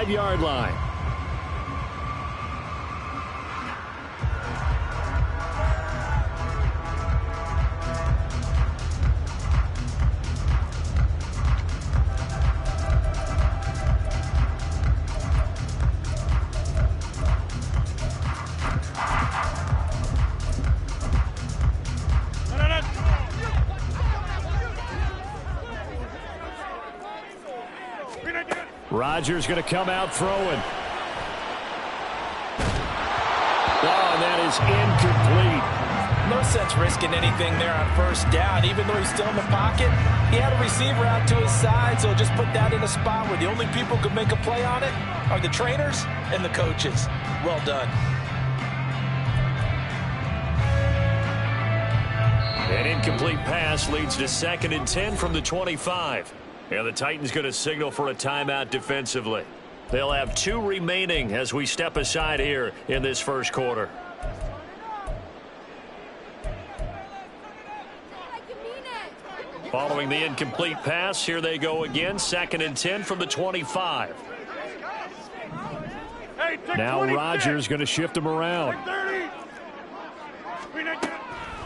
25-yard line. Rodgers going to come out throwing. Oh, and that is incomplete. No sense risking anything there on first down. Even though he's still in the pocket, he had a receiver out to his side, so just put that in a spot where the only people who could make a play on it are the trainers and the coaches. Well done. An incomplete pass leads to 2nd and 10 from the 25. And the Titans going to signal for a timeout defensively. They'll have 2 remaining as we step aside here in this first quarter. Following the incomplete pass, here they go again. 2nd and 10 from the 25. Now Rodgers going to shift him around.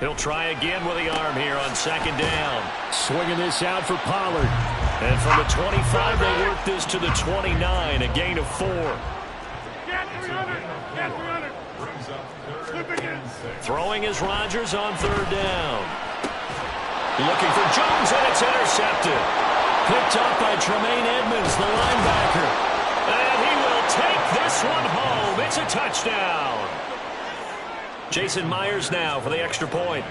He'll try again with the arm here on 2nd down. Swinging this out for Pollard. And from the 25, they work this to the 29, a gain of 4. Throwing is Rodgers on 3rd down. Looking for Jones, and it's intercepted. Picked up by Tremaine Edmonds, the linebacker. And he will take this one home. It's a touchdown. Jason Myers now for the extra point.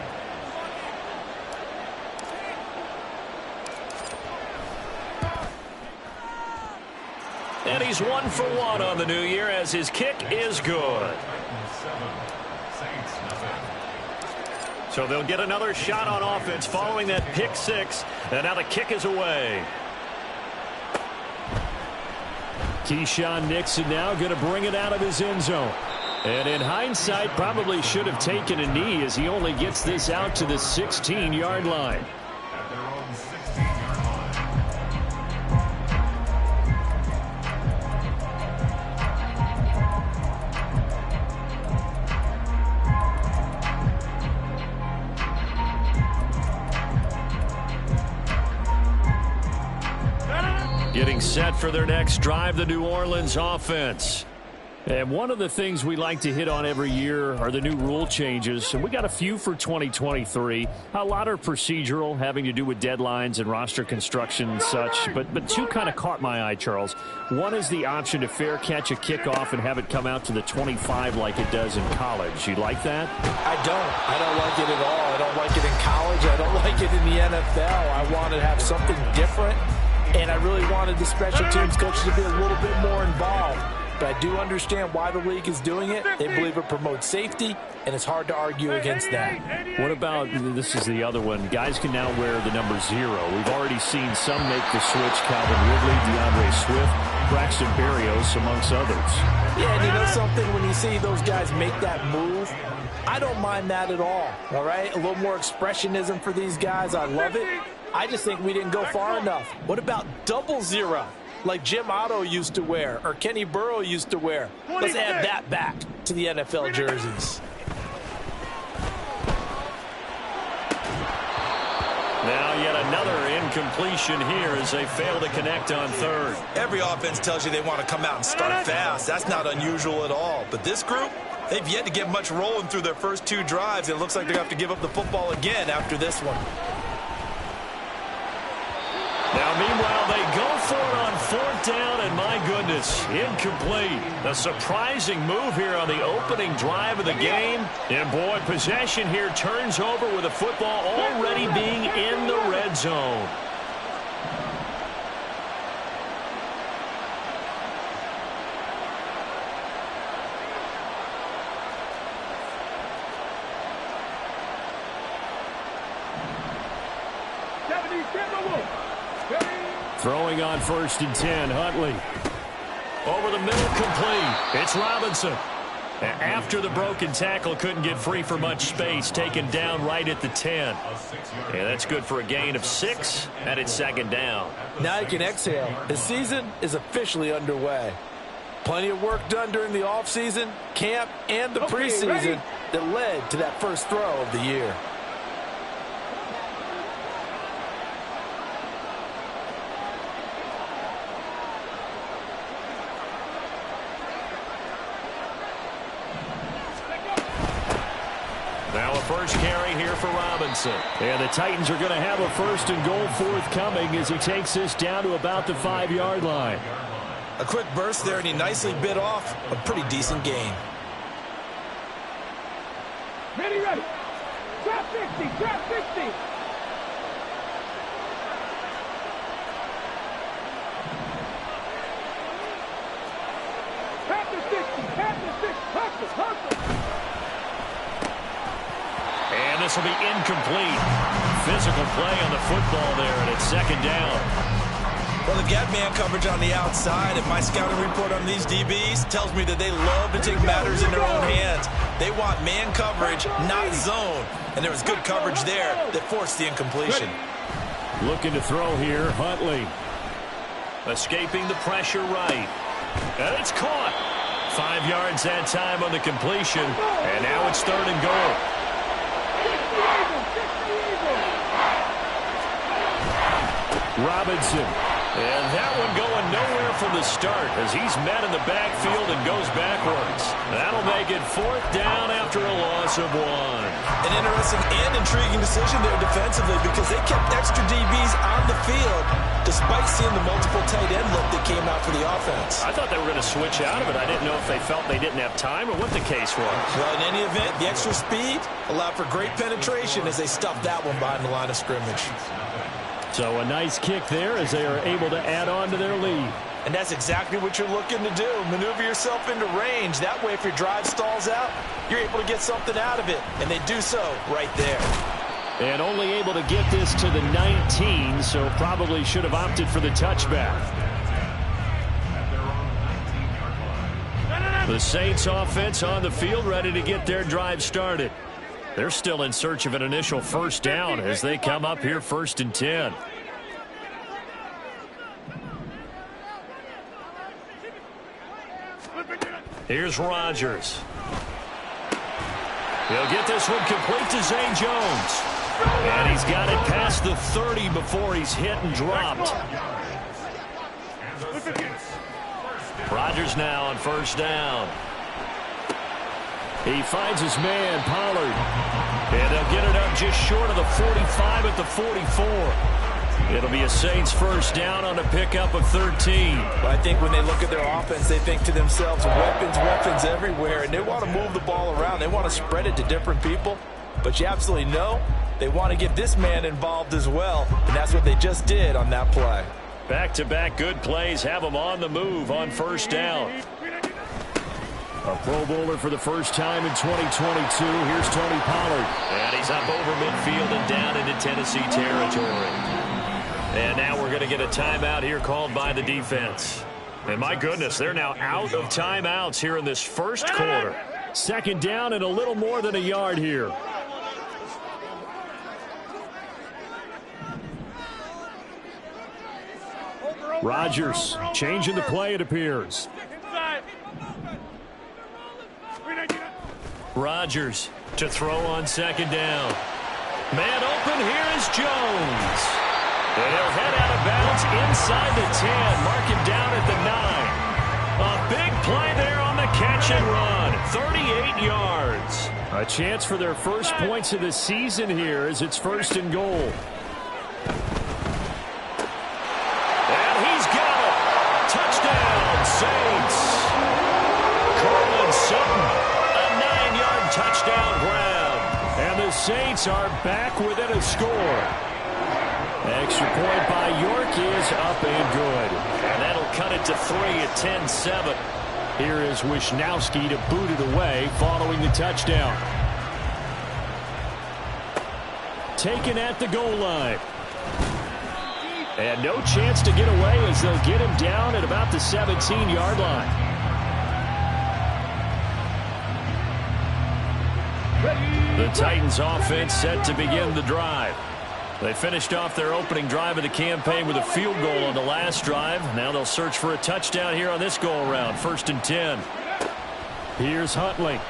And he's 1 for 1 on the new year as his kick is good. So they'll get another shot on offense following that pick 6. And now the kick is away. Keyshawn Nixon now going to bring it out of his end zone. And in hindsight, probably should have taken a knee as he only gets this out to the 16-yard line. Getting set for their next drive, the New Orleans offense. And one of the things we like to hit on every year are the new rule changes. And we got a few for 2023. A lot are procedural, having to do with deadlines and roster construction and such. But 2 kind of caught my eye, Charles. One is the option to fair catch a kickoff and have it come out to the 25 like it does in college. You like that? I don't like it at all. I don't like it in college. I don't like it in the NFL. I want to have something different. And I really wanted the special teams coaches to be a little bit more involved. But I do understand why the league is doing it. They believe it promotes safety, and it's hard to argue against that. What about, this is the other one, guys can now wear the number 0. We've already seen some make the switch, Calvin Ridley, DeAndre Swift, Braxton Berrios, amongst others. Yeah, and you know something, when you see those guys make that move, I don't mind that at all right? A little more expressionism for these guys. I love it. I just think we didn't go far enough. What about 00? Like Jim Otto used to wear, or Kenny Burrow used to wear. Let's add that back to the NFL jerseys. Now yet another incompletion here as they fail to connect on 3rd. Every offense tells you they want to come out and start fast. That's not unusual at all. But this group, they've yet to get much rolling through their first 2 drives. It looks like they're going to have to give up the football again after this one. Now, meanwhile, they go for it on 4th down, and my goodness, incomplete. A surprising move here on the opening drive of the game. And, boy, possession here turns over with the football already being in the red zone. Throwing on 1st and 10, Huntley. Over the middle, complete. It's Robinson. After the broken tackle, couldn't get free for much space, taken down right at the 10. Yeah, that's good for a gain of 6, and it's 2nd down. Now you can exhale. The season is officially underway. Plenty of work done during the offseason, camp, and the preseason that led to that first throw of the year. Now a first carry here for Robinson. And the Titans are going to have a first and goal forthcoming as he takes this down to about the 5-yard line. A quick burst there, and he nicely bit off a pretty decent gain. Ready. Drop 50, drop 50. Hustle. And this will be incomplete. Physical play on the football there, and it's second down. Well, they've got man coverage on the outside, and my scouting report on these DBs tells me that they love to take matters in their own hands. They want man coverage, not zone. And there was good coverage there that forced the incompletion. Looking to throw here, Huntley. Escaping the pressure right. And it's caught. 5 yards that time on the completion. And now it's third and goal. Robinson. And that one going nowhere from the start as he's met in the backfield and goes backwards. That'll make it fourth down after a loss of 1. An interesting and intriguing decision there defensively because they kept extra DBs on the field despite seeing the multiple tight end look that came out for the offense. I thought they were going to switch out of it. I didn't know if they felt they didn't have time or what the case was. Well, in any event, the extra speed allowed for great penetration as they stuffed that one behind the line of scrimmage. So a nice kick there as they are able to add on to their lead. And that's exactly what you're looking to do. Maneuver yourself into range. That way, if your drive stalls out, you're able to get something out of it. And they do so right there. And only able to get this to the 19, so probably should have opted for the touchback. The Saints offense on the field ready to get their drive started. They're still in search of an initial first down as they come up here first and 10. Here's Rodgers. He'll get this one complete to Zay Jones. And he's got it past the 30 before he's hit and dropped. Rodgers now on first down. He finds his man, Pollard. And they'll get it up just short of the 45 at the 44. It'll be a Saints first down on a pickup of 13. But I think when they look at their offense, they think to themselves, weapons everywhere. And they want to move the ball around. They want to spread it to different people. But you absolutely know they want to get this man involved as well. And that's what they just did on that play. Back-to-back good plays have them on the move on first down. A Pro Bowler for the first time in 2022. Here's Tony Pollard. And he's up over midfield and down into Tennessee territory. And now we're going to get a timeout here called by the defense. And my goodness, they're now out of timeouts here in this first quarter. Second down and a little more than a yard here. Rodgers changing the play, it appears. Rodgers to throw on second down. Man open, here is Jones. And he'll head out of bounds inside the 10. Mark him down at the 9. A big play there on the catch and run. 38 yards. A chance for their first points of the season here as it's first and goal. And he's got it. Touchdown, Saints. Cortland Sutton. Touchdown grab. And the Saints are back within a score. Extra point by York is up and good. And that'll cut it to 3 at 10-7. Here is Wisnowski to boot it away following the touchdown. Taken at the goal line. And no chance to get away as they'll get him down at about the 17-yard line. The Titans offense set to begin the drive. They finished off their opening drive of the campaign with a field goal on the last drive. Now they'll search for a touchdown here on this go-around. 1st and 10. Here's Huntley.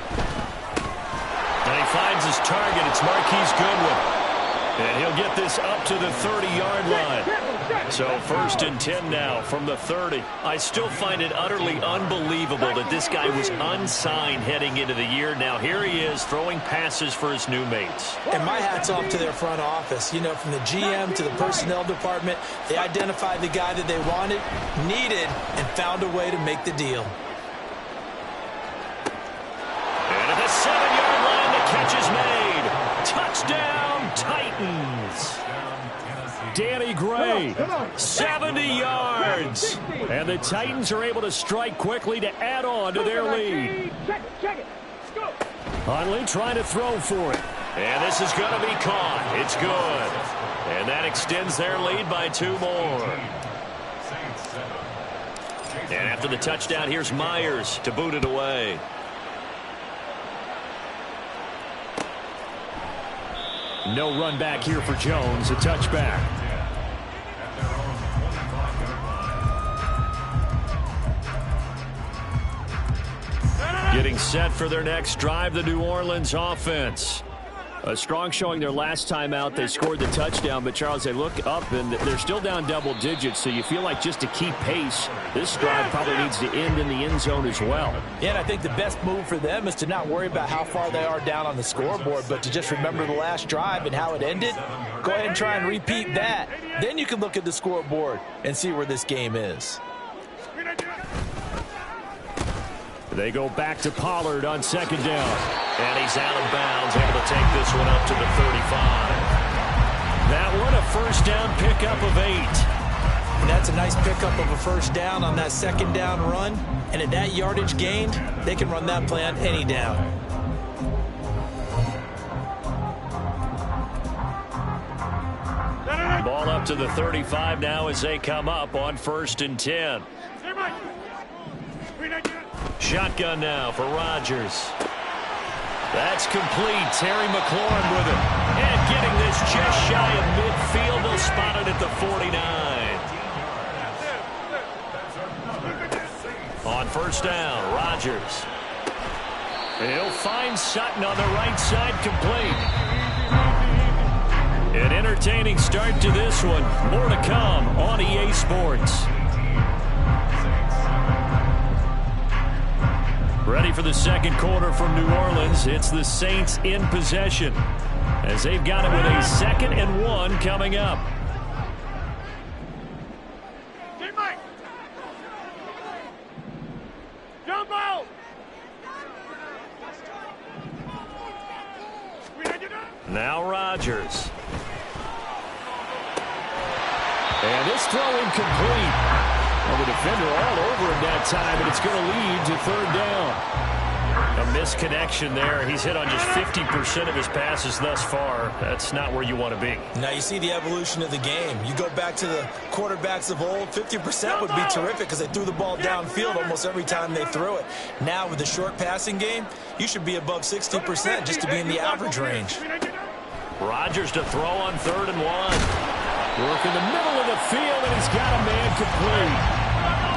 And he finds his target. It's Marquise Goodwin. And he'll get this up to the 30-yard line. So 1st and 10 now from the 30. I still find it utterly unbelievable that this guy was unsigned heading into the year. Now here he is throwing passes for his new mates. And my hat's off to their front office. You know, from the GM to the personnel department, they identified the guy that they wanted, needed, and found a way to make the deal. And at the 7-yard line, the catch is made. Touchdown, Titans. Danny Gray, 70 yards. And the Titans are able to strike quickly to add on to their lead. Check it. Go. Huntley trying to throw for it. And this is going to be caught. It's good. And that extends their lead by 2 more. And after the touchdown, here's Myers to boot it away. No run back here for Jones. A touchback. Getting set for their next drive, the New Orleans offense. A strong showing their last time out. They scored the touchdown, but Charles, they look up and they're still down double digits, so you feel like just to keep pace, this drive probably needs to end in the end zone as well. Yeah, and I think the best move for them is to not worry about how far they are down on the scoreboard, but to just remember the last drive and how it ended. Go ahead and try and repeat that. Then you can look at the scoreboard and see where this game is. They go back to Pollard on 2nd down. And he's out of bounds, able to take this one up to the 35. That one a 1st down pickup of 8. And that's a nice pickup of a 1st down on that 2nd down run. And at that yardage gained, they can run that play on any down. Ball up to the 35 now as they come up on 1st and 10. Shotgun now for Rodgers. That's complete. Terry McLaurin with it. And getting this just shy of midfield. They'll spot it at the 49. On 1st down, Rodgers. He'll find Sutton on the right side, complete. An entertaining start to this one. More to come on EA Sports. Ready for the 2nd quarter from New Orleans. It's the Saints in possession as they've got it with a 2nd and 1 coming up. Now Rodgers. And this throw incomplete. Well, the defender all over him that time, and it's going to lead to 3rd down. A misconnection there. He's hit on just 50% of his passes thus far. That's not where you want to be. Now you see the evolution of the game. You go back to the quarterbacks of old, 50% would be terrific because they threw the ball downfield almost every time they threw it. Now with the short passing game, you should be above 60% just to be in the average range. Rodgers to throw on 3rd and 1. Work in the middle of the field, and he's got a man complete.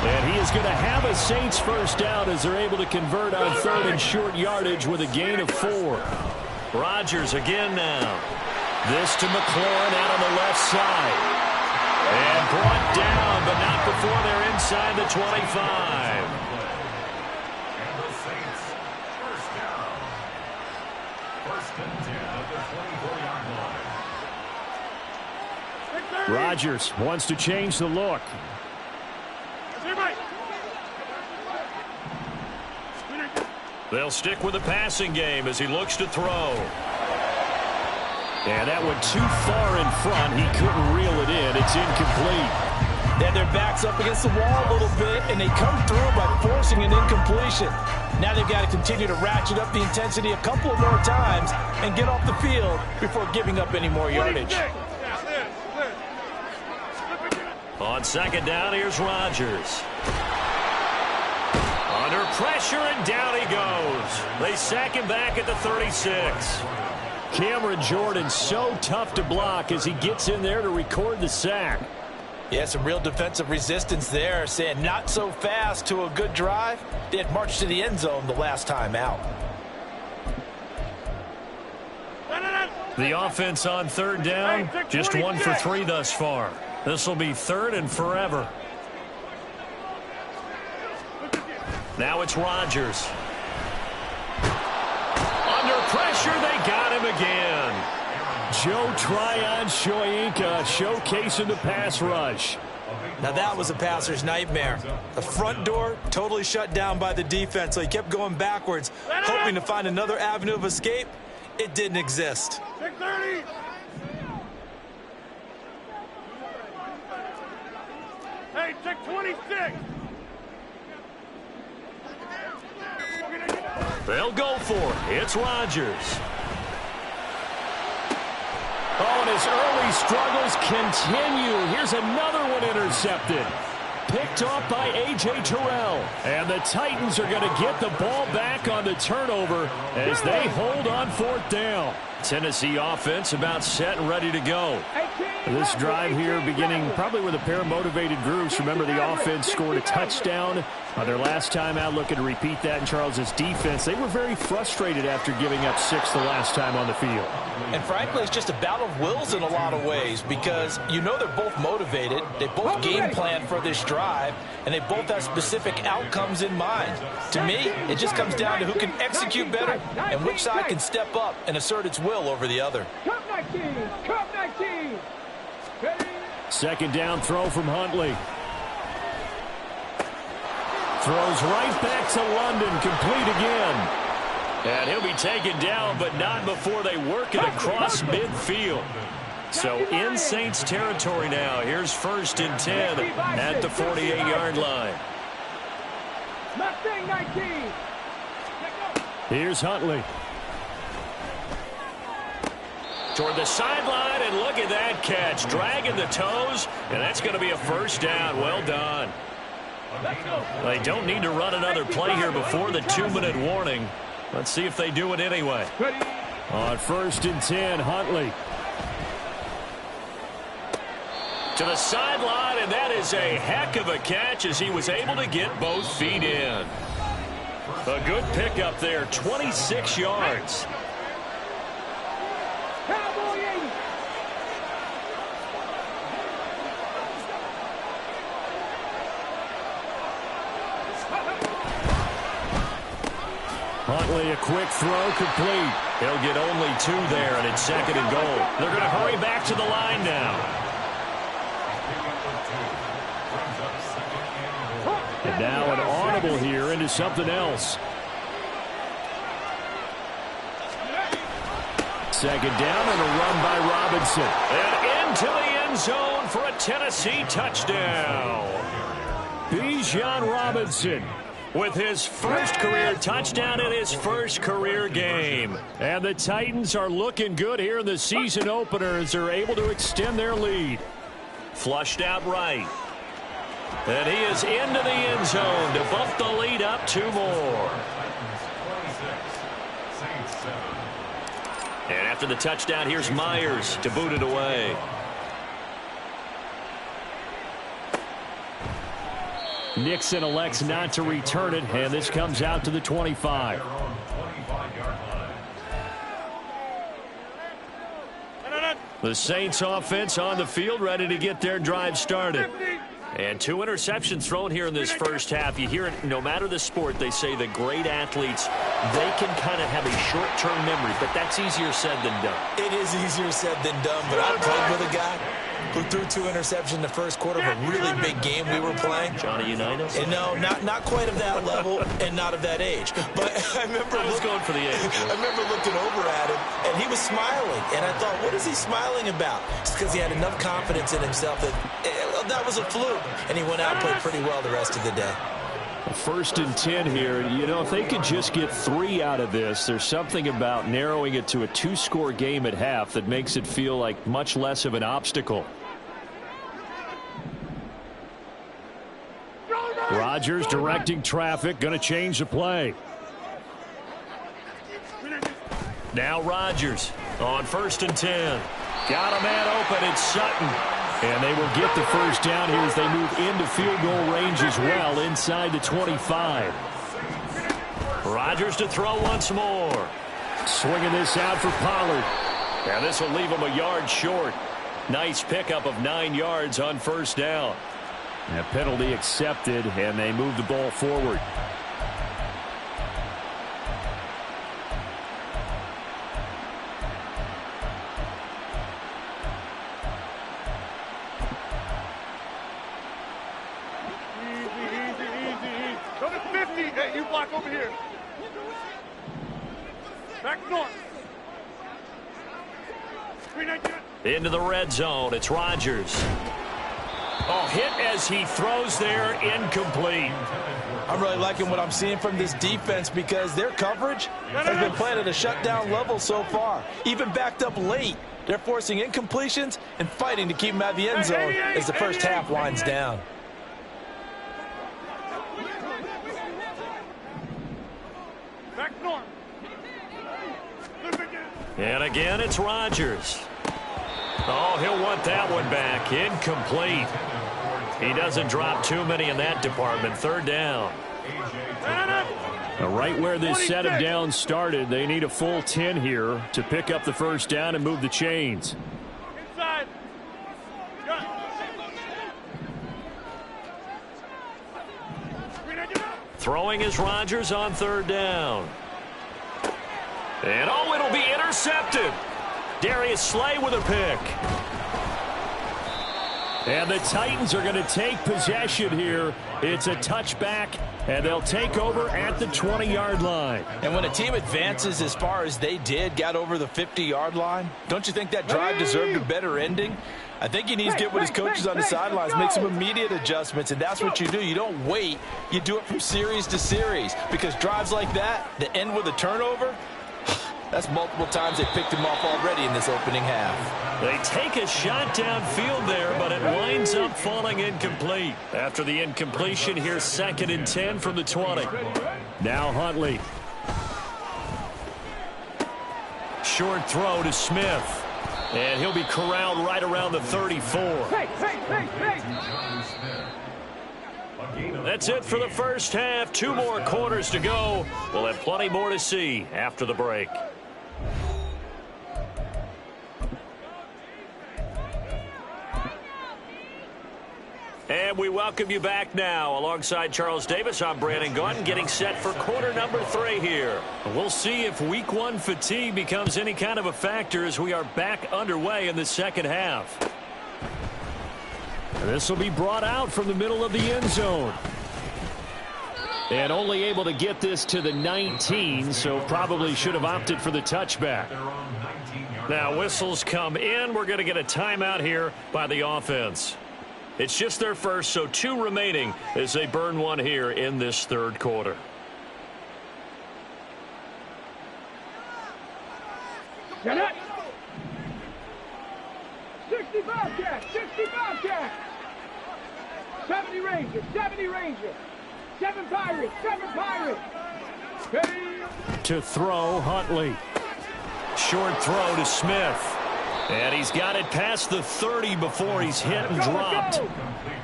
And he is going to have a Saints 1st down as they're able to convert on 3rd and short yardage with a gain of 4. Rodgers again now. This to McLaurin out on the left side. And brought down, but not before they're inside the 25. Rodgers wants to change the look. They'll stick with the passing game as he looks to throw. And that went too far in front. He couldn't reel it in. It's incomplete. They had their backs up against the wall a little bit, and they come through by forcing an incompletion. Now they've got to continue to ratchet up the intensity a couple of more times and get off the field before giving up any more yardage. On 2nd down, here's Rodgers. Under pressure, and down he goes. They sack him back at the 36. Cameron Jordan so tough to block as he gets in there to record the sack. Yeah, some real defensive resistance there, saying not so fast to a good drive. They had marched to the end zone the last time out. The offense on third down, just 1 for 3 thus far. This will be third and forever. Now it's Rodgers. Under pressure, they got him again. Joe Tryon-Shoyinka showcasing the pass rush. Now that was a passer's nightmare. The front door totally shut down by the defense, so he kept going backwards, hoping to find another avenue of escape. It didn't exist. 630. Hey, check 26. They'll go for it. It's Rodgers. Oh, and his early struggles continue. Here's another one intercepted. Picked off by A.J. Terrell. And the Titans are going to get the ball back on the turnover as they hold on fourth down. Tennessee offense about set and ready to go. This drive here beginning probably with a pair of motivated groups. Remember, the offense scored a touchdown on their last time out, looking to repeat that in Charles's defense. They were very frustrated after giving up 6 the last time on the field. And frankly, it's just a battle of wills in a lot of ways because you know they're both motivated. They both game plan for this drive, and they both have specific outcomes in mind. To me, it just comes down to who can execute better and which side can step up and assert its will over the other. Cup 19. Cup 19. Second down throw from Huntley. Throws right back to London, complete again. And he'll be taken down, but not before they work it across midfield. So in Saints territory now. Here's 1st and 10 at the 48-yard line. Mustang 19. Here's Huntley. Toward the sideline, and look at that catch. Dragging the toes, and that's going to be a first down. Well done. They don't need to run another play here before the 2-minute warning. Let's see if they do it anyway. On 1st and 10, Huntley. To the sideline, and that is a heck of a catch as he was able to get both feet in. A good pickup there, 26 yards. Cowboy 80. Huntley, a quick throw, complete. He'll get only 2 there, and it's 2nd and goal. They're going to hurry back to the line now. And now an audible here into something else. 2nd down and a run by Robinson. And into the end zone for a Tennessee touchdown. Bijan Robinson with his first career touchdown in his first career game. And the Titans are looking good here in the season opener as they're able to extend their lead. Flushed out right. And he is into the end zone to bump the lead up 2 more. And after the touchdown, here's Myers to boot it away. Nixon elects not to return it, and this comes out to the 25. The Saints offense on the field, ready to get their drive started. And 2 interceptions thrown here in this first half. You hear it, no matter the sport, they say the great athletes, they can kind of have a short-term memory, but that's easier said than done. It is easier said than done, but I played with a guy who threw 2 interceptions in the first quarter of a really big game we were playing. Johnny Unitas? And no, not quite of that level and not of that age. But I remember going for the age. I remember looking over at him, and he was smiling. And I thought, what is he smiling about? It's because he had enough confidence in himself that was a fluke. And he went out and played pretty well the rest of the day. 1st and 10 here. You know, if they could just get 3 out of this, there's something about narrowing it to a 2-score game at half that makes it feel like much less of an obstacle. Rodgers directing traffic, going to change the play. Now Rodgers On 1st and 10. Got a man open. It's Sutton. And they will get the first down here as they move into field goal range as well inside the 25. Rodgers to throw once more. Swinging this out for Pollard. And this will leave him a yard short. Nice pickup of 9 yards on first down. A penalty accepted, and they move the ball forward. Easy. Go to 50. Hey, you block over here. Back north. Into the red zone. It's Rodgers. Oh, hit as he throws there, incomplete. I'm really liking what I'm seeing from this defense because their coverage has been playing at a shutdown level so far. Even backed up late, they're forcing incompletions and fighting to keep them out of the end zone as the first half winds down. Back north. And again, it's Rodgers. Oh, he'll want that one back. Incomplete. He doesn't drop too many in that department. 3rd down. Right where this set of downs started, they need a full 10 here to pick up the first down and move the chains. Inside. Throwing is Rodgers on 3rd down. And oh, it'll be intercepted. Darius Slay with a pick. And the Titans are going to take possession here. It's a touchback, and they'll take over at the 20-yard line. And when a team advances as far as they did, got over the 50-yard line, don't you think that drive deserved a better ending? I think he needs to get with his coaches on the sidelines, make some immediate adjustments, and that's what you do. You don't wait. You do it from series to series because drives like that end with a turnover, that's multiple times they picked him off already in this opening half. They take a shot downfield there, but it winds up falling incomplete. After the incompletion, here's 2nd and 10 from the 20. Now Huntley. Short throw to Smith. And he'll be corralled right around the 34. That's it for the first half. 2 more quarters to go. We'll have plenty more to see after the break. And we welcome you back now. Alongside Charles Davis, I'm Brandon Gaudin, getting set for quarter number 3 here. We'll see if week 1 fatigue becomes any kind of a factor as we are back underway in the second half. This will be brought out from the middle of the end zone. And only able to get this to the 19, so probably should have opted for the touchback. Now whistles come in. We're going to get a timeout here by the offense. It's just their first, so 2 remaining as they burn one here in this 3rd quarter. Get it! 65 jack! 65 jack! 70 Ranger! 70 Ranger! 7 Pirates! 7 Pirates! Hey. To throw, Huntley. Short throw to Smith. And he's got it past the 30 before he's hit and dropped.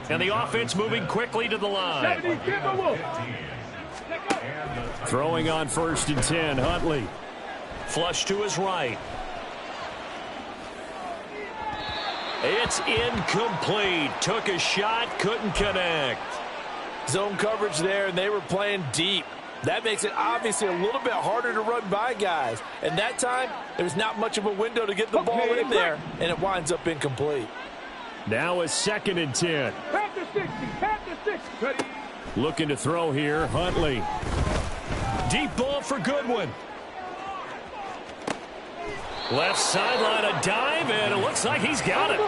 And the offense moving quickly to the line. Throwing on 1st and 10, Huntley. Flush to his right. It's incomplete. Took a shot, couldn't connect. Zone coverage there, and they were playing deep. That makes it obviously a little bit harder to run by guys. And that time, there's not much of a window to get the ball in there, and it winds up incomplete. Now a 2nd and 10. Pat the 60, pat the 60. Looking to throw here, Huntley. Deep ball for Goodwin. Left sideline, a dive, and it looks like he's got it.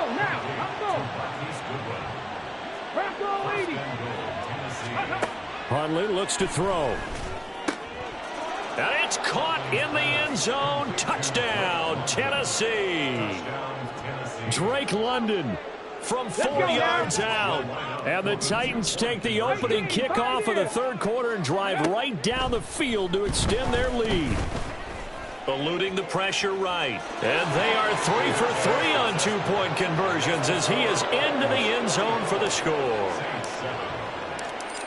Huntley looks to throw. And it's caught in the end zone. Touchdown, Tennessee. Drake London from 4 yards out. And the Titans take the opening kickoff of the 3rd quarter and drive right down the field to extend their lead. Eluding the pressure right. And they are 3 for 3 on two-point conversions as he is into the end zone for the score.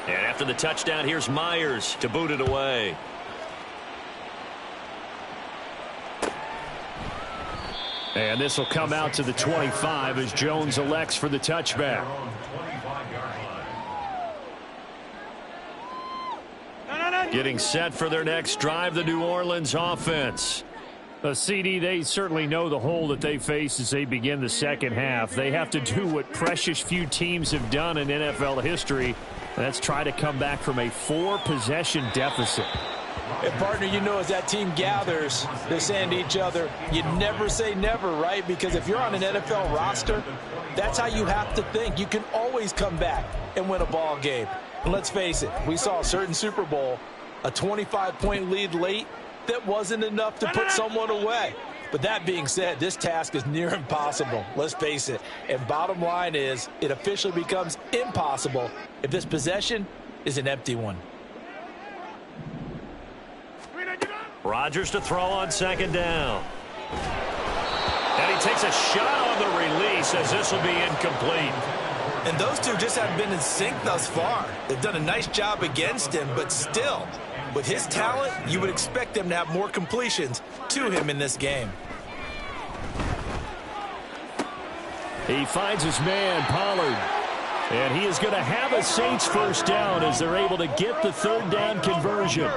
And after the touchdown, here's Myers to boot it away. And this will come out to the 25 as Jones elects for the touchback. Getting set for their next drive, the New Orleans offense. CD, they certainly know the hole that they face as they begin the second half. They have to do what precious few teams have done in NFL history. That's try to come back from a 4-possession deficit. And, partner, you know, as that team gathers, they're saying to each other, you never say never, right? Because if you're on an NFL roster, that's how you have to think. You can always come back and win a ball game. And let's face it, we saw a certain Super Bowl, a 25-point lead late, that wasn't enough to put someone away. But that being said, this task is near impossible. Let's face it. And bottom line is, it officially becomes impossible if this possession is an empty one. Rodgers to throw on second down. And he takes a shot on the release as this will be incomplete. And those two just haven't been in sync thus far. They've done a nice job against him, but still, with his talent, you would expect them to have more completions to him in this game. He finds his man, Pollard. And he is going to have a Saints first down as they're able to get the third down conversion.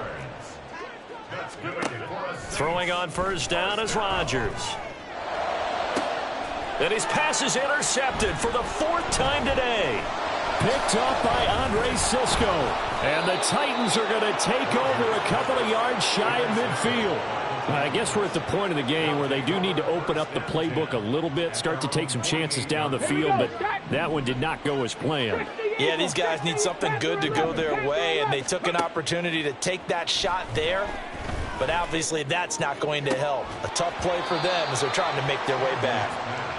Throwing on first down is Rodgers. And his pass is intercepted for the 4th time today. Picked up by Andre Cisco. And the Titans are going to take over a couple of yards shy of midfield. I guess we're at the point of the game where they do need to open up the playbook a little bit, start to take some chances down the field, but that one did not go as planned. Yeah, these guys need something good to go their way, and they took an opportunity to take that shot there, but obviously that's not going to help. A tough play for them as they're trying to make their way back.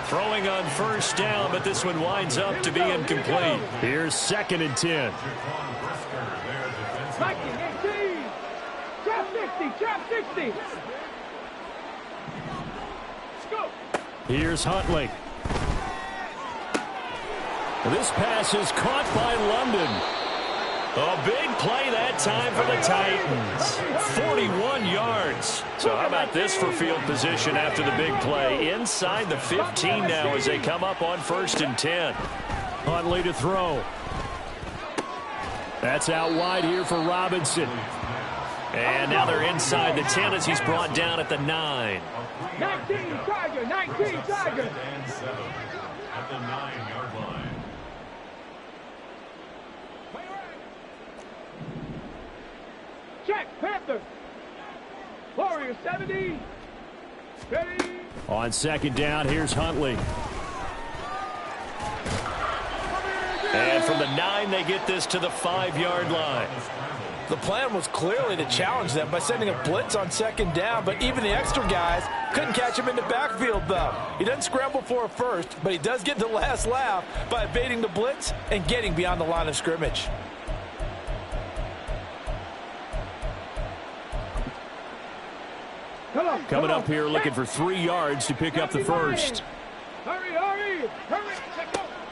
Throwing on first down, but this one winds up to be incomplete. Here's 2nd and 10. Trap 60, trap 60. Here's Huntley. This pass is caught by London. A big play that time for the Titans. 41 yards. So how about this for field position after the big play? Inside the 15 now as they come up on 1st and 10. Huntley to throw. That's out wide here for Robinson. And now they're inside the 10 as he's brought down at the 9. 19 Tiger, 19 Tiger. At the 9-yard line. Check, Panther. Warrior 70. Ready. On 2nd down, here's Huntley. And from the 9, they get this to the 5-yard line. The plan was clearly to challenge them by sending a blitz on 2nd down, but even the extra guys couldn't catch him in the backfield, though. He doesn't scramble for a first, but he does get the last laugh by evading the blitz and getting beyond the line of scrimmage. Coming up here looking for 3 yards to pick up the first. Hurry, hurry, hurry.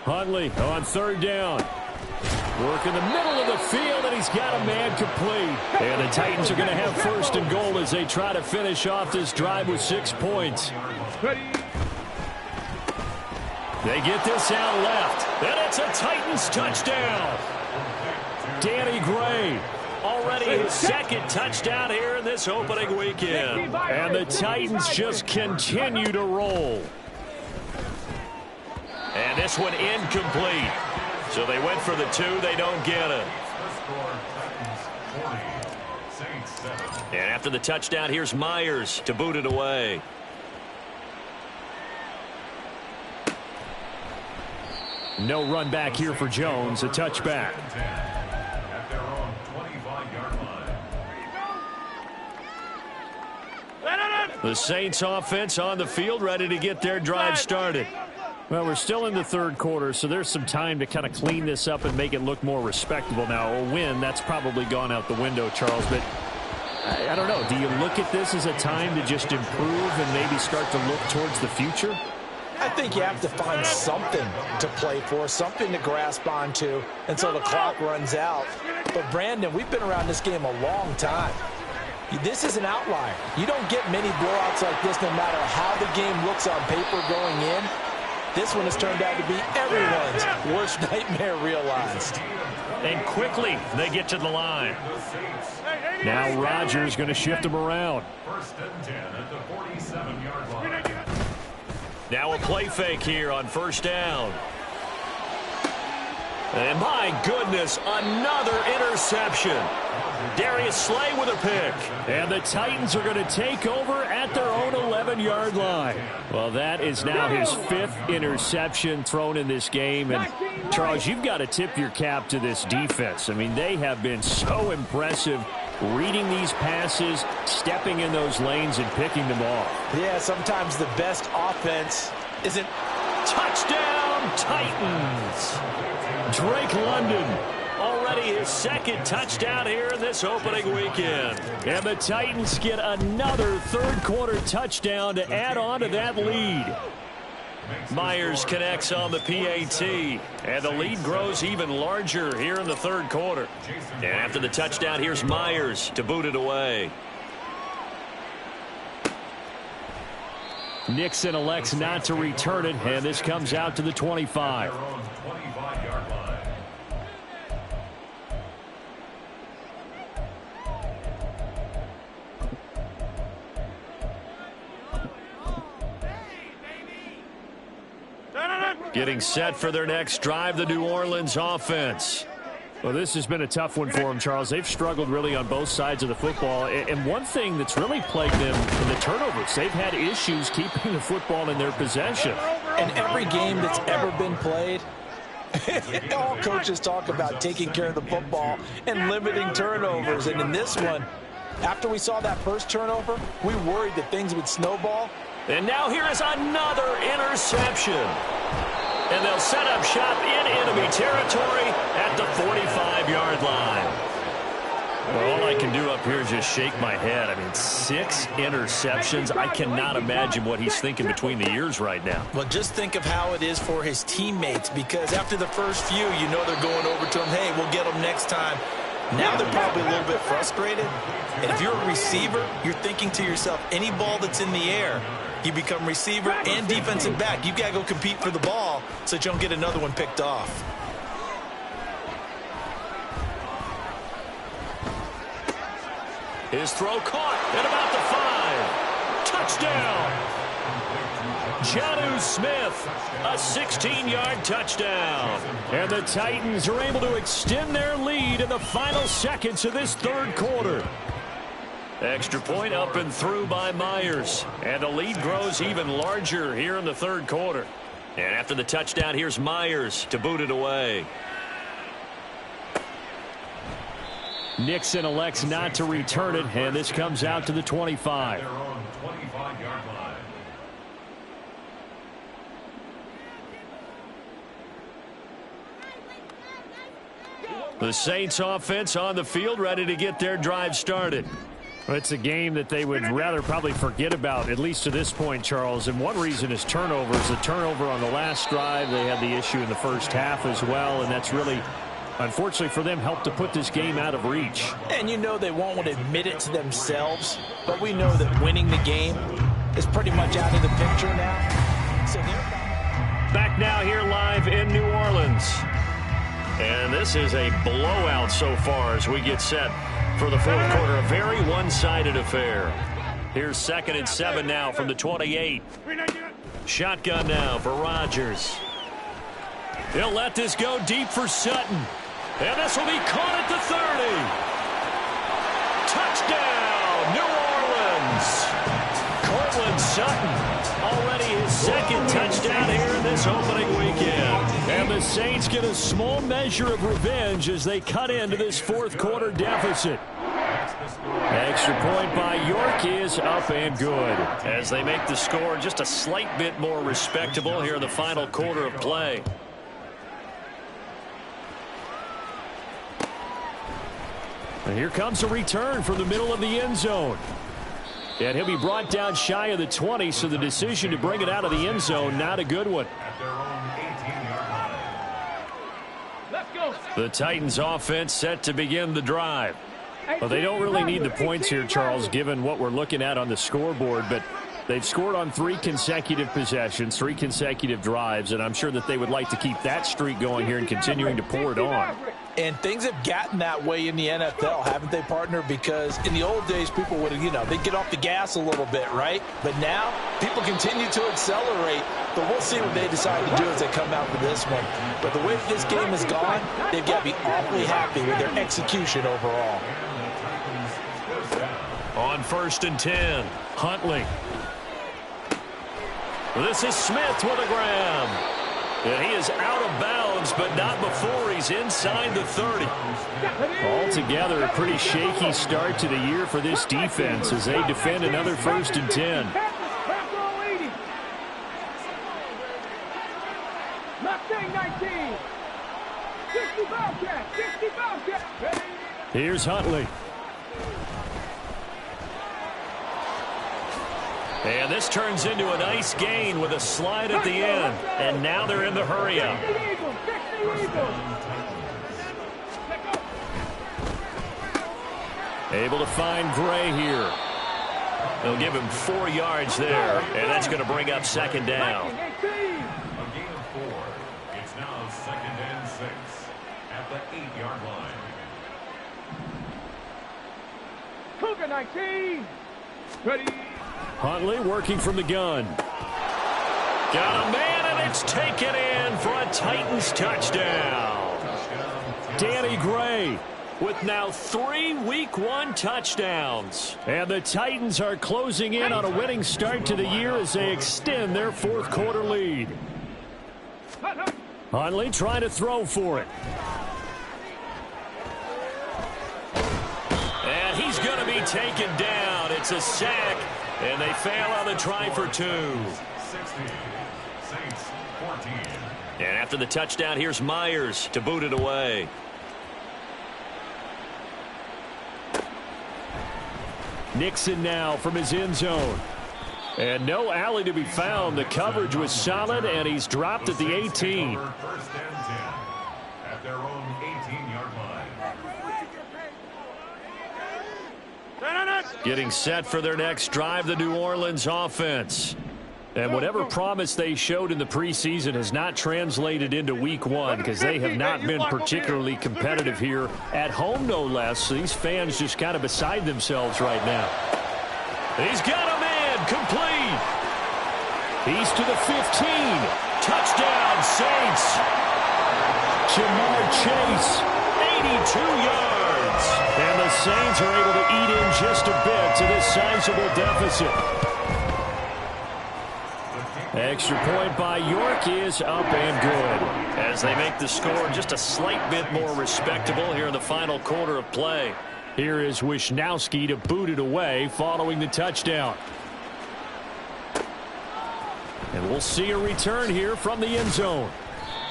Huntley on 3rd down. Work in the middle of the field, and he's got a man complete. And the Titans are going to have 1st and goal as they try to finish off this drive with 6 points. Ready. They get this out left, and it's a Titans touchdown. Danny Gray, already his 2nd touchdown here in this opening weekend. And the Titans just continue to roll. And this one incomplete. So they went for the 2. They don't get it. And after the touchdown, here's Myers to boot it away. No run back here for Jones. A touchback. The Saints offense on the field, ready to get their drive started. Well, we're still in the 3rd quarter, so there's some time to kind of clean this up and make it look more respectable. Now, a win, that's probably gone out the window, Charles, but I don't know. Do you look at this as a time to just improve and maybe start to look towards the future? I think you have to find something to play for, something to grasp onto until the clock runs out. But, Brandon, we've been around this game a long time. This is an outlier. You don't get many blowouts like this no matter how the game looks on paper going in. This one has turned out to be everyone's worst nightmare realized. And quickly, they get to the line. Now Rodgers going to shift him around. First and 10 at the 47-yard line. Now a play fake here on first down. And my goodness, another interception. Darius Slay with a pick. And the Titans are going to take over at their own 11-yard line. Well, that is now his 5th interception thrown in this game. And, Charles, you've got to tip your cap to this defense. I mean, they have been so impressive reading these passes, stepping in those lanes, and picking them off. Yeah, sometimes the best offense isn't. Touchdown, Titans! Drake London, already his 2nd touchdown here in this opening weekend. And the Titans get another third-quarter touchdown to add on to that lead. Myers connects on the PAT, and the lead grows even larger here in the third quarter. And after the touchdown, here's Myers to boot it away. Nixon elects not to return it, and this comes out to the 25. Their own 25-yard line. Getting set for their next drive, the New Orleans offense. Well, this has been a tough one for them, Charles. They've struggled really on both sides of the football. And one thing that's really plagued them in the turnovers, they've had issues keeping the football in their possession. And every game that's ever been played, all coaches talk about taking care of the football and limiting turnovers. And in this one, after we saw that first turnover, we worried that things would snowball. And now here is another interception. And they'll set up shop in enemy territory at the 45-yard line. Well, all I can do up here is just shake my head. I mean, 6 interceptions. I cannot imagine what he's thinking between the ears right now. Well, just think of how it is for his teammates, because after the first few, you know they're going over to him, hey, we'll get them next time. Now they're probably a little bit frustrated. And if you're a receiver, you're thinking to yourself, any ball that's in the air, you become receiver and defensive back. You've got to go compete for the ball so that you don't get another one picked off. His throw caught at about the 5. Touchdown! Jonnu Smith, a 16-yard touchdown. And the Titans are able to extend their lead in the final seconds of this third quarter. Extra point up and through by Myers. And the lead grows even larger here in the third quarter. And after the touchdown, here's Myers to boot it away. Nixon elects not to return it, and this comes out to the 25. Their own 25-yard line. The Saints offense on the field, ready to get their drive started. Well, it's a game that they would rather probably forget about, at least to this point, Charles. And one reason is turnovers. The turnover on the last drive, they had the issue in the first half as well, and that's really, unfortunately for them, helped to put this game out of reach. And you know they won't admit it to themselves, but we know that winning the game is pretty much out of the picture now. So back now here live in New Orleans. And this is a blowout so far as we get set for the fourth quarter. A very one-sided affair. Here's 2nd and 7 now from the 28. Shotgun now for Rodgers. He'll let this go deep for Sutton. And this will be caught at the 30. Touchdown, New Orleans. Cortland Sutton, already his 2nd touchdown here in this opening weekend. And the Saints get a small measure of revenge as they cut into this fourth quarter deficit. Extra point by York is up and good as they make the score just a slight bit more respectable here in the final quarter of play. And here comes a return from the middle of the end zone. And he'll be brought down shy of the 20, so the decision to bring it out of the end zone, not a good one. At their own 18-yard line. Let's go. The Titans offense set to begin the drive. Well, they don't really need the points here, Charles, given what we're looking at on the scoreboard, but they've scored on 3 consecutive possessions, 3 consecutive drives, and I'm sure that they would like to keep that streak going here and continuing to pour it on. And things have gotten that way in the NFL, haven't they, partner? Because in the old days, people would, they'd get off the gas a little bit, right? But now, people continue to accelerate. But we'll see what they decide to do as they come out for this one. But the way this game has gone, they've got to be awfully happy with their execution overall. On 1st and 10, Huntley. This is Smith with a grab. And he is out of bounds, but not before he's inside the 30. Altogether, a pretty shaky start to the year for this defense as they defend another 1st and 10. Here's Huntley. And this turns into a nice gain with a slide at the end. And now they're in the hurry-up. Able to find Gray here. They'll give him 4 yards there. And that's going to bring up 2nd down. A gain of 4. It's now 2nd and 6 at the 8-yard line. Cougar 19. Ready. Huntley working from the gun. Got a man, and it's taken in for a Titans touchdown. Danny Gray with now 3 Week 1 touchdowns. And the Titans are closing in on a winning start to the year as they extend their 4th quarter lead. Huntley trying to throw for it. And he's going to be taken down. It's a sack. And they fail on the try for 2. 16, Saints 14. And after the touchdown, here's Myers to boot it away. Nixon now from his end zone. And no alley to be found. The coverage was solid, and he's dropped at the 18. 1st and 10 at their own 18-yard line. Getting set for their next drive, the New Orleans offense. And whatever promise they showed in the preseason has not translated into Week 1 because they have not been particularly competitive here at home, no less. So these fans just kind of beside themselves right now. He's got a man, complete. He's to the 15. Touchdown, Saints. Jamar Chase, 82 yards. And the Saints are able to eat in just a bit to this sizable deficit. Extra point by York is up and good as they make the score just a slight bit more respectable here in the final quarter of play. Here is Wisnowski to boot it away following the touchdown. And we'll see a return here from the end zone.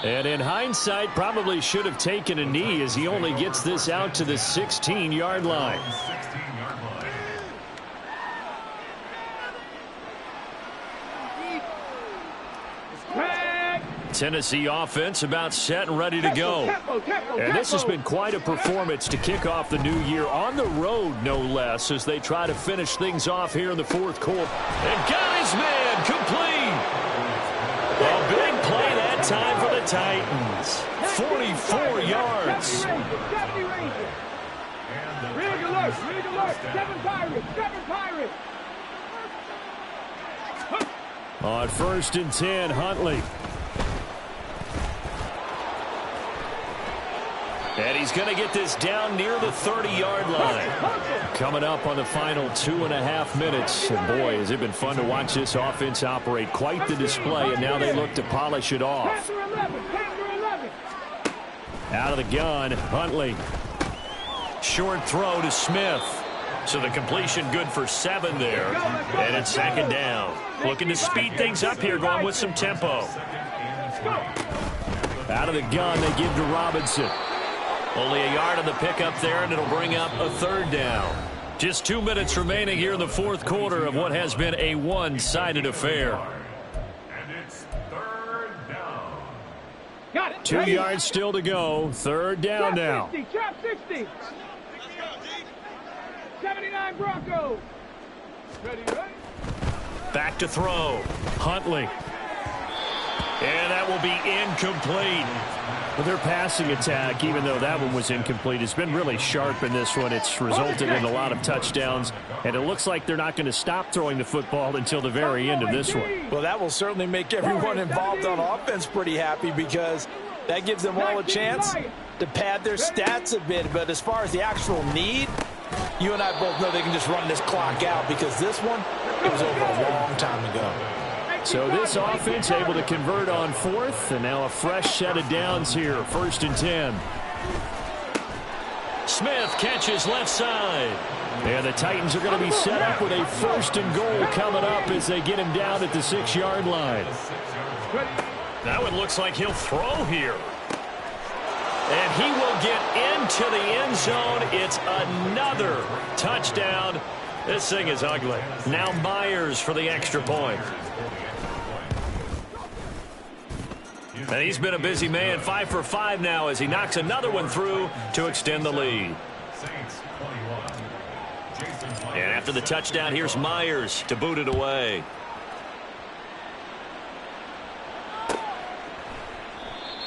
And in hindsight, probably should have taken a knee as he only gets this out to the 16-yard line. 16-yard line. Tennessee offense about set and ready to go. And this has been quite a performance to kick off the new year on the road, no less, as they try to finish things off here in the 4th quarter. And got his man complete. A big play that time for the Titans. 44 yards. Rig alert, 7 Pirates. On 1st and 10, Huntley. And he's going to get this down near the 30-yard line. Coming up on the final 2.5 minutes. And boy, has it been fun to watch this offense operate. Quite the display, and now they look to polish it off. Out of the gun, Huntley. Short throw to Smith. So the completion good for 7 there. And it's 2nd down. Looking to speed things up here, going with some tempo. Out of the gun, they give to Robinson. Only a yard on the pickup there, and it'll bring up a third down. Just 2 minutes remaining here in the fourth quarter of what has been a one-sided affair. And it's third down. Got it. 2 yards still to go. Third down now. 60, chop 60. 79 Broncos. Ready. Back to throw. Huntley. And that will be incomplete. Well, their passing attack, even though that one was incomplete, has been really sharp in this one. It's resulted in a lot of touchdowns, and it looks like they're not going to stop throwing the football until the very end of this one. Well, that will certainly make everyone involved on offense pretty happy because that gives them all a chance to pad their stats a bit. But as far as the actual need, you and I both know they can just run this clock out because this one, it was over a long time ago. So this offense able to convert on fourth, and now a fresh set of downs here. 1st and 10. Smith catches left side. And the Titans are going to be set up with a 1st and goal coming up as they get him down at the 6-yard line. Now it looks like he'll throw here. And he will get into the end zone. It's another touchdown. This thing is ugly. Now Myers for the extra point. And he's been a busy man. 5 for 5 now as he knocks another one through to extend the lead. And after the touchdown, here's Myers to boot it away.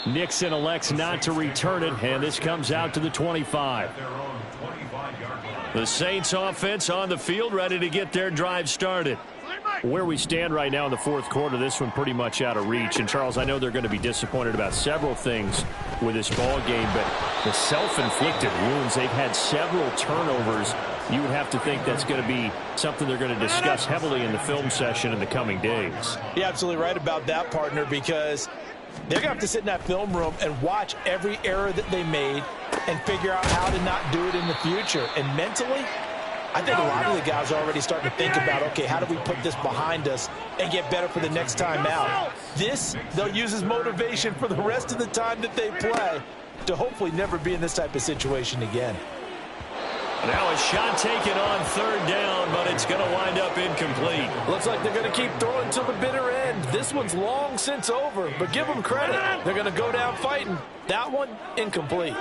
Nixon elects not to return it, and this comes out to the 25. The Saints offense on the field, ready to get their drive started. Where we stand right now in the fourth quarter, this one pretty much out of reach. And, Charles, I know they're going to be disappointed about several things with this ball game, but the self-inflicted wounds, they've had several turnovers. You would have to think that's going to be something they're going to discuss heavily in the film session in the coming days. You're absolutely right about that, partner, because they're going to have to sit in that film room and watch every error that they made and figure out how to not do it in the future. And mentally, I think a lot of the guys are already starting to think about, okay, how do we put this behind us and get better for the next time out? This, they'll use as motivation for the rest of the time that they play to hopefully never be in this type of situation again. Now a shot taken on 3rd down, but it's going to wind up incomplete. Looks like they're going to keep throwing till the bitter end. This one's long since over, but give them credit. They're going to go down fighting. That one, incomplete.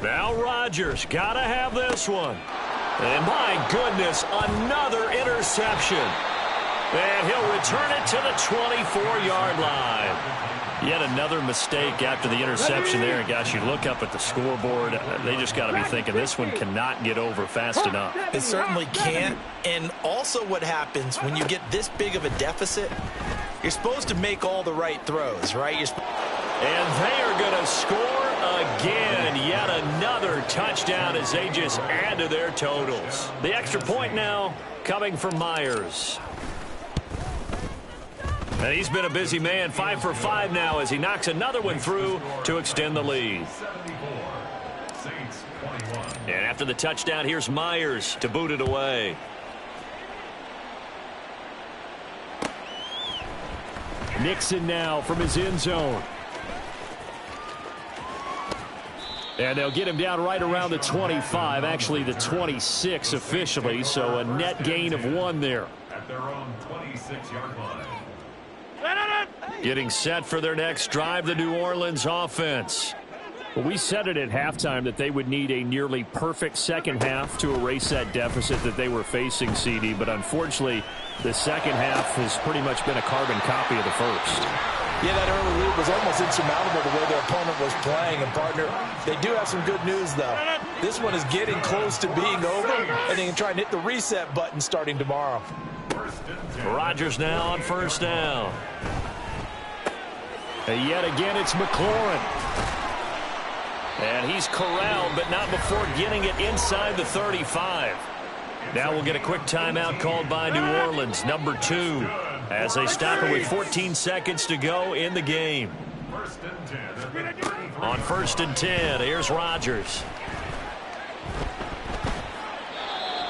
Now Rodgers got to have this one. And my goodness, another interception. And he'll return it to the 24-yard line. Yet another mistake after the interception there. And gosh, you look up at the scoreboard, they just got to be thinking this one cannot get over fast enough. It certainly can't. And also what happens when you get this big of a deficit, you're supposed to make all the right throws, right? And they are going to score again. Yet another touchdown as they just add to their totals. The extra point now coming from Myers. And he's been a busy man. 5 for 5 now as he knocks another one through to extend the lead. And after the touchdown, here's Myers to boot it away. Nixon now from his end zone. And they'll get him down right around the 25, actually the 26 officially, so a net gain of 1 there. At their own 26-yard line. Getting set for their next drive, the New Orleans offense. Well, we said it at halftime that they would need a nearly perfect second half to erase that deficit that they were facing, CD, but unfortunately, the second half has pretty much been a carbon copy of the first. Yeah, that early lead was almost insurmountable the way their opponent was playing. And, partner, they do have some good news, though. This one is getting close to being over, and they can try and hit the reset button starting tomorrow. Rodgers now on 1st down. And yet again, it's McLaurin. And he's corralled, but not before getting it inside the 35. Now we'll get a quick timeout called by New Orleans, number 2, as they stop it with 14 seconds to go in the game. On 1st and 10, here's Rodgers.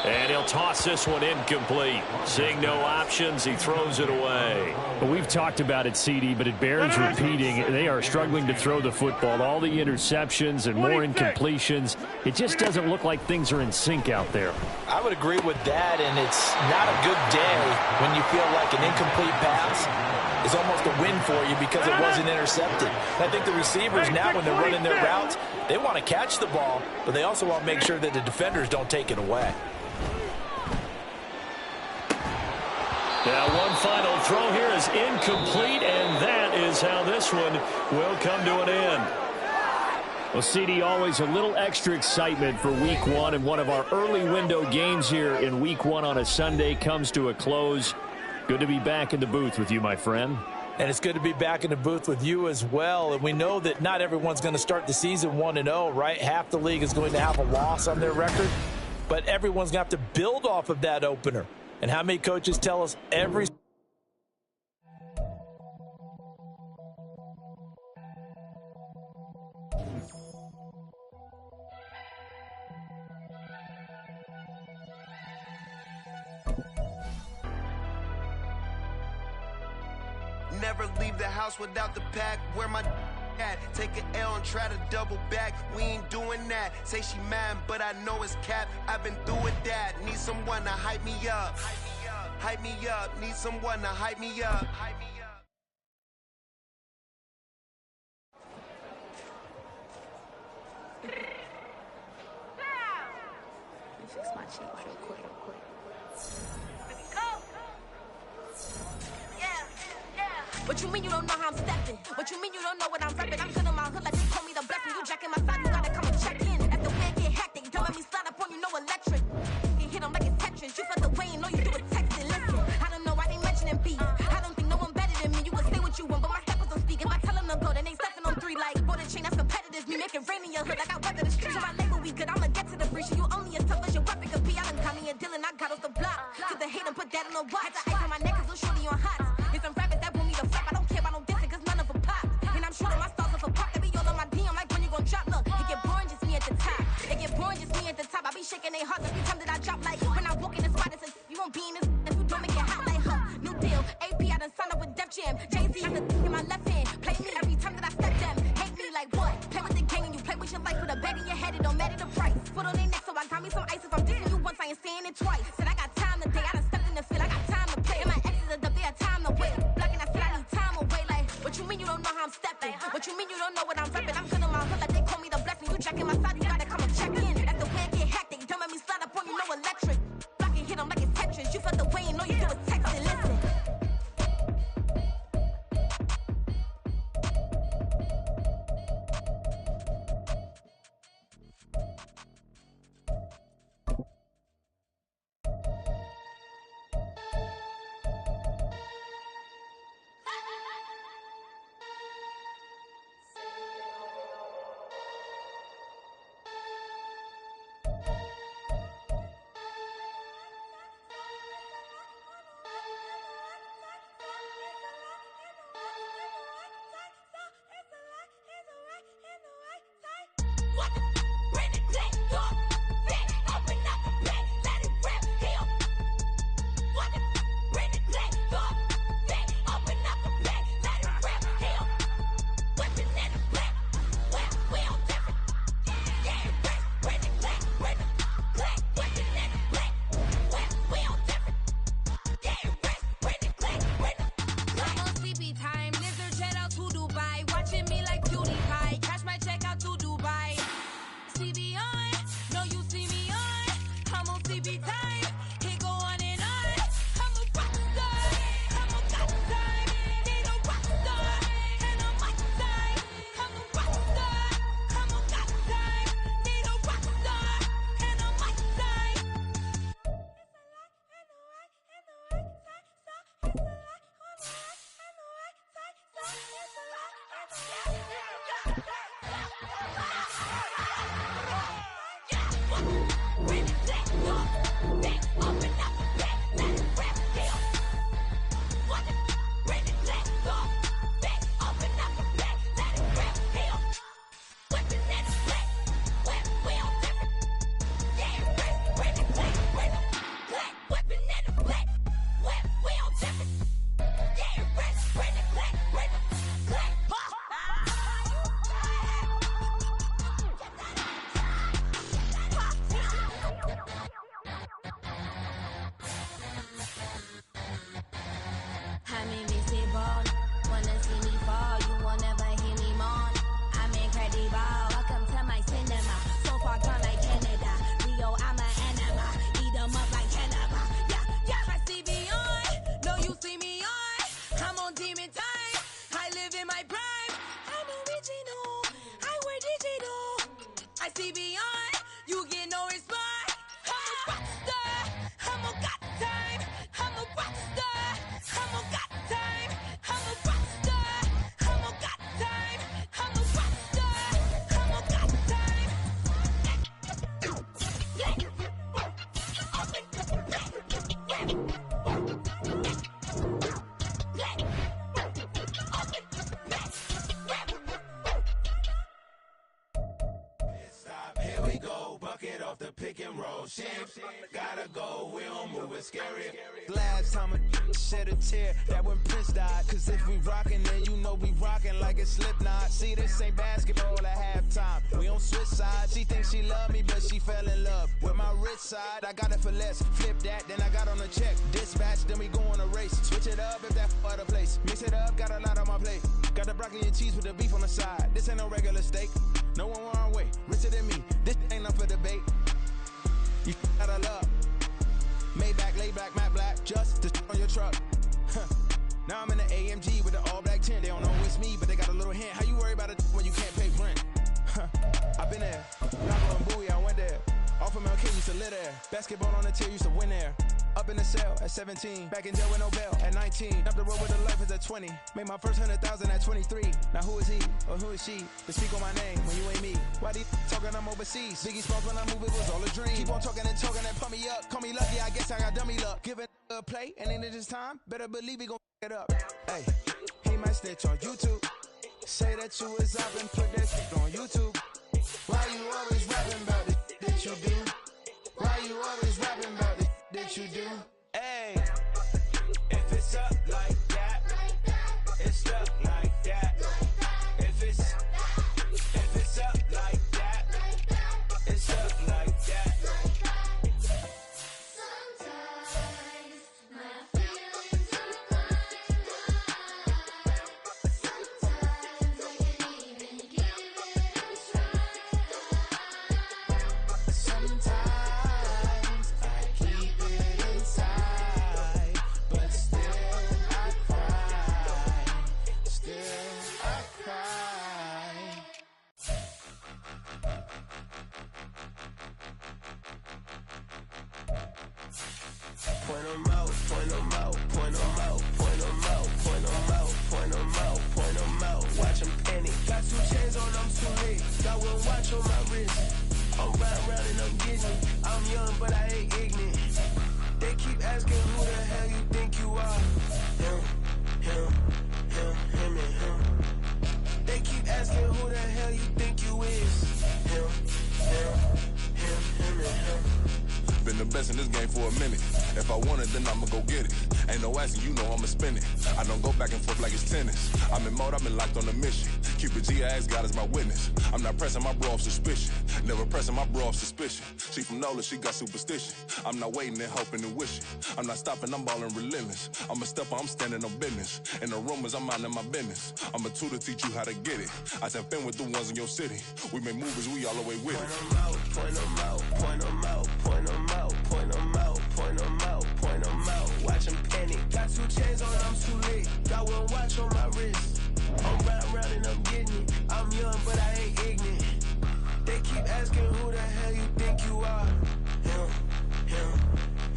And he'll toss this one incomplete. Seeing no options, he throws it away. Well, we've talked about it, CD, but it bears repeating. They are struggling to throw the football. All the interceptions and more incompletions. It just doesn't look like things are in sync out there. I would agree with that, and it's not a good day when you feel like an incomplete pass is almost a win for you because it wasn't intercepted. I think the receivers now, when they're running their routes, they want to catch the ball, but they also want to make sure that the defenders don't take it away. Now one final throw here is incomplete, and that is how this one will come to an end. Well, CD, always a little extra excitement for Week 1, and one of our early window games here in Week 1 on a Sunday comes to a close. Good to be back in the booth with you, my friend. And it's good to be back in the booth with you as well. And we know that not everyone's going to start the season 1-0, right? Half the league is going to have a loss on their record, but everyone's going to have to build off of that opener. And how many coaches tell us every Never leave the house without the pack. Where my at? Take an L and try to double back. We ain't doing that. Say she mad, but I know it's cap. I've been through with that. Need someone to hype me up. Hype me up. Need someone to hype me up. Hype me up. Let me fix my cheek real quick. What you mean you don't know how I'm stepping? What you mean you don't know what I'm repping? I'm good in my hood like they told me the blessing. You jacking my side, you gotta come and check in. At the way get hectic, don't let me slide up on you, no electric. You hit them like it's Tetris. You felt the way and all you do is text and listen. I don't know why they mentioning beef. I don't think no one better than me. You will say what you want, but my steppers don't speak. If I tell them to go, then they stepping on 3 like border chain. That's competitive. Me make it rain in your hood like I weather the streets. So my label we good. I'ma get to the free. You only as tough as your weapon could be. I done caught me a Dylan. I got off the block. Cause the hate and put that on the watch. The ice on my neck is little shorty on hot. Get some rappers that want me to flap. I don't care about no dissing cause none of them pop. And I'm shooting my stars off a pop. They be all on my DM like when you gon' drop. Look, it get boring just me at the top. It get boring just me at the top. I be shaking they hearts every time that I drop. Like when I walk in the spot, it says you won't be in this. If you don't make it hot like new deal. AP I done signed up with Def Jam. Jay-Z got the in my left hand. Play me every time that I step them. Hate me like what? Play with the gang and you play with your life. Put a bag in your head, it don't matter the price. Put on their neck so I got me some ice. If I'm dissing you once, I ain't saying it twice. Said I got time today. I done stepped in the field. I got time to play. And my exes are up there, time to wait. Blocking, I said I need time away. Like what you mean you don't know how I'm stepping? What you mean you don't know what I'm repping? I'm good in my hood like they call me the blessing. You jacking my side, you gotta come and check in. At the way get hectic, don't let me slide up on you, no electric. Blocking, hit them like it's Tetris. You felt the way and all you do is text and listen. off the pick and roll. Shit, gotta go, we don't move it scary. Last time a shed a tear, that when Prince died. Cause if we rockin', then you know we rockin' like it's Slipknot. See, this ain't basketball at halftime. We on switch sides. She thinks she love me, but she fell in love with my rich side. I got it for less. Flip that, then I got on a check. Dispatch, then we go on a race. Switch it up if that other place. Mix it up, got a lot on my plate. Got the broccoli and cheese with the beef on the side. This ain't no regular steak. No one wrong way. Richer than me. This ain't up for debate. You got a love. Maybach, lay back, matte black, just to on your truck. Now I'm in the AMG with the all black tint. They don't know it's me, but they got a little hint. How you worry about it when you can't pay rent? I've been there. Nago and Bowie, I went there. Off of MLK, used to live there. Basketball on the tier, used to win there. Up in the cell at 17. Back in jail with no bail at 19. Up the road with the life is at 20. Made my first 100,000 at 23. Now who is he or who is she to speak on my name when you ain't me? Why they talking I'm overseas? Biggie Smalls when I move it was all a dream. Keep on talking and pump me up. Call me lucky, I guess I got dummy luck. Give it a play and then it's time. Better believe he gon' it up. Hey, he might snitch on YouTube. Say that you was up and put that shit on YouTube. Why you always rapping about the shit that you do? Why you always rapping about the shit that you do? Hey, if it's up like that, it's up like that. If it's up like that, it's up like that. Sometimes my feelings are flying high. Sometimes I can't even give it a try. Sometimes I keep it inside, but still I cry. Still I cry. Point 'em out, point 'em out, point 'em out, point 'em out, point 'em out, point 'em out, point 'em out. Watch 'em panic. Got 2 chains on, I'm too late. Got 1 watch on my wrist. I'm riding around and I'm getting it. I'm young, but I ain't ignorant. They keep asking who the hell you think you are. Him, and him. They keep asking who the hell you think you is. Him, and him. Been the best in this game for a minute. If I want it, then I'ma go get it. Ain't no asking, you know I'ma spin it. I don't go back and forth like it's tennis. I'm in mode, I've been locked on a mission. Cupid G, I ask God as my witness. I'm not pressing my bro off suspicion. Never pressing my bro off suspicion. She from NOLA, she got superstition. I'm not waiting and hoping and wishing. I'm not stopping, I'm balling relentless. I'm a stepper, I'm standing on business. In the rumors, I'm minding my business. I'm a tutor, teach you how to get it. I said, fin with the ones in your city. We make movies, we all the way with it. Point 'em out, point 'em out, point 'em out, point 'em out, point 'em out, point 'em out, point 'em out. Watch 'em panic. Got 2 chains on, I'm too late. Got 1 watch on my wrist. I'm riding around and I'm getting it. I'm young, but I ain't ignorant. They keep asking who the hell you think you are. Him,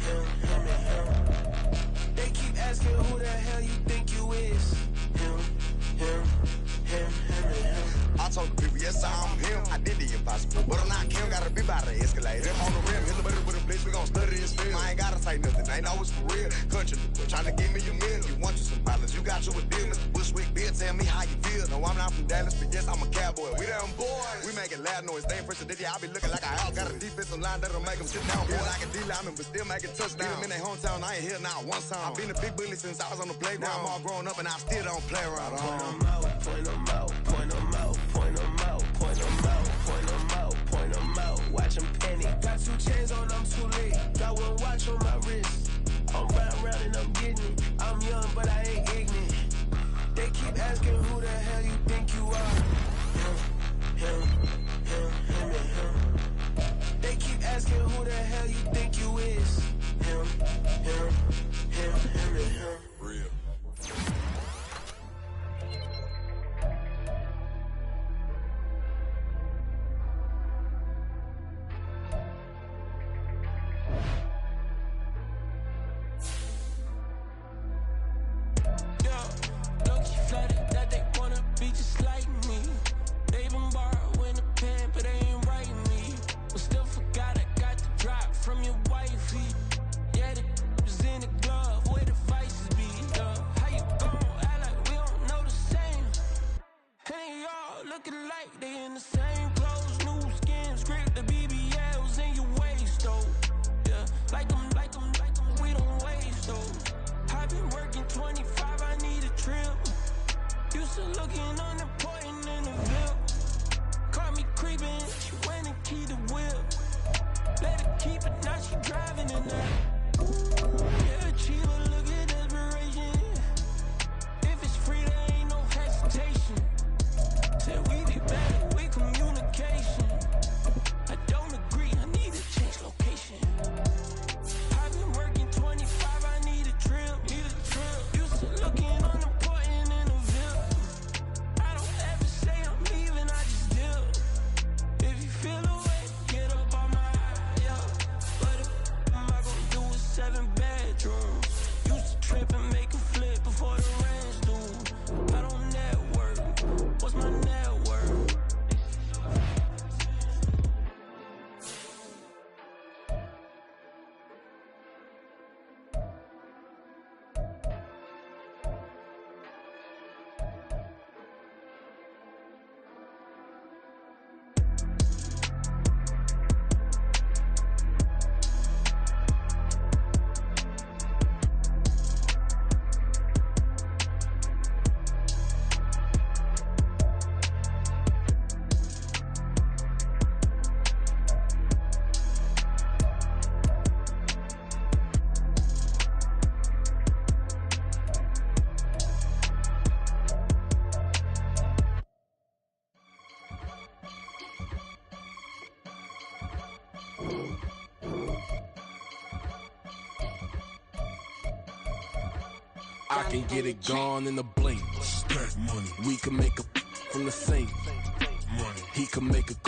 and him. They keep asking who the hell you think you is. Him, and him. I told the people, yes, I'm him. I did the impossible, but I'm not Kim. Gotta be by the escalator. Them on the rim, hit the butter with a blitz. We gon' study this film. I ain't gotta say nothing. Ain't know it's for real. Country, trying to give me your meal. You want you some violence. You got you a deal. Mr. Bushwick, Bill, tell me how you feel. No, I'm not from Dallas, but yes, I'm a cowboy. We them boys. We making loud noise. They ain't fresh today. I be looking like I out. Got a defensive line that'll make them sit down. Feel like a D-lineman, but still making touchdowns. Them in their hometown, I ain't here now one time. I've been a big bully since I was on the playground. Now I'm all grown up and I still don't play around. Point 'em out, point 'em out, point 'em out, point 'em out, point 'em out, point 'em out, point 'em out. Watch 'em panic. Got 2 chains on, I'm too late. Got 1 watch on my wrist. I'm riding around and I'm getting it. I'm young, but I ain't ignorant. They keep asking who the hell you think you are. Him, and him. They keep asking who the hell you think you is. Him, and him. Real. From your wifey, yeah, the was in the I can get it gone in a blink. Stack money. We can make a from the same. Money. He can make a call.